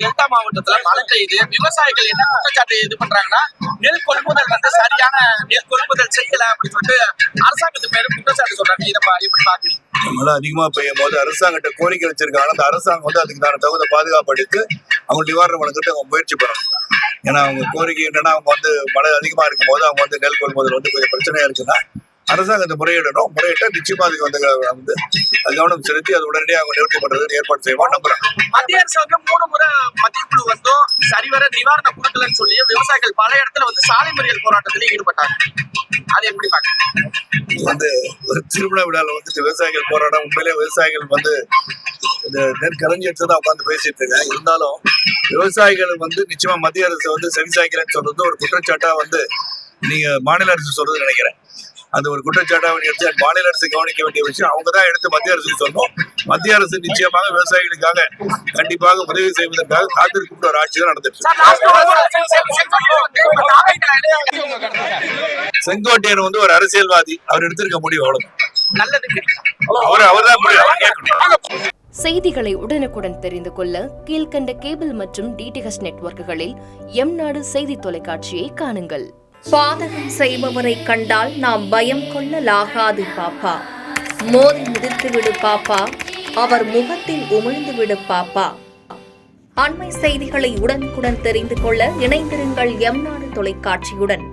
Delta மாவட்டத்துல மழை பெய்யுது. விவசாயிகள் என்ன குற்றச்சாட்டு இது பண்றாங்கன்னா, நெல் கொள்முதல் சரியான நெல் கொள்முதல் செய்யல அப்படின்னு சொல்லிட்டு அரசாங்கத்து மேல குற்றச்சாட்டு சொல்றாங்க. இதை எப்படி பாக்குறீங்க? மழை அதிகமா பெய்யும் போது அரசாங்கத்தை கோரிக்கை வச்சிருக்காங்க. அந்த அரசாங்கம் அதுக்கு தகுந்த பாதுகாப்பு எடுத்து அவங்க நிவாரணம் வழங்குறதுக்கு அவங்க முயற்சி பண்ணணும். ஏன்னா அவங்க கோரிக்கை என்னன்னா, அவங்க மழை அதிகமா இருக்கும் போது அவங்க நெல் கொள்முதல் கொஞ்சம் பிரச்சனையா இருக்குன்னா அரசாங்கத்தை முறையிடணும். முறையிட்ட நிச்சயமா அதுக்கு கவனம் செலுத்தி அது உடனடியாக அவங்க நிவர்த்தி பண்றதுக்கு ஏற்பாடு செய்வோம் நம்புறேன். மத்திய அரசு 3 முறை மத்திய குழு வந்தும் சரிவர நிவாரணம் கொடுக்கலன்னு சொல்லி விவசாயிகள் பல இடத்துல சாலை மறியல் போராட்டத்திலே ஈடுபட்டாங்க. அது எப்படி பாக்க ஒரு திருமண விழால விவசாயிகள் போராட்டம் உண்மையிலே விவசாயிகள் இந்த நெற்களஞ்சியத்தை தான் உட்காந்து பேசிட்டு இருக்காங்க. இருந்தாலும் விவசாயிகள் நிச்சயமா மத்திய அரசு செவிசாய்க்கலன்னு சொல்றது ஒரு குற்றச்சாட்டா நீங்க மாநில அரசு சொல்றது நினைக்கிறேன். அது ஒரு குற்றச்சாட்டாக எடுத்து மாநில அரசு கவனிக்க வேண்டிய விஷயம். அவங்க தான் எடுத்து மத்திய அரசுக்கு சொல்லணும். மத்திய அரசு நிச்சயமாக விவசாயிகளுக்காக கண்டிப்பாக உதவி செய்வதற்காக காத்திருக்கின்ற ஒரு ஆட்சி தான் நடந்துட்டு. செங்கோட்டையன் ஒரு அரசியல்வாதி. அவர் எடுத்திருக்க முடியும் அவ்வளவு. அவர்தான் முடியும். செய்திகளை உடனுக்குடன் தெரிந்து கொள்ள கீழ்கண்ட கேபிள் மற்றும் DTH நெட்வொர்க்குகளில் எம்நாடு செய்தி தொலைக்காட்சியை காணுங்கள். பாதகம் செய்பவரை கண்டால் நாம் பயம் கொள்ளலாகாது பாப்பா. மோதி மிதித்துவிடு பாப்பா, அவர் முகத்தில் உமிழ்ந்து விடு பாப்பா. அண்மை செய்திகளை உடனுக்குடன் தெரிந்து கொள்ள இணைந்திருங்கள் எம்நாடு தொலைக்காட்சியுடன்.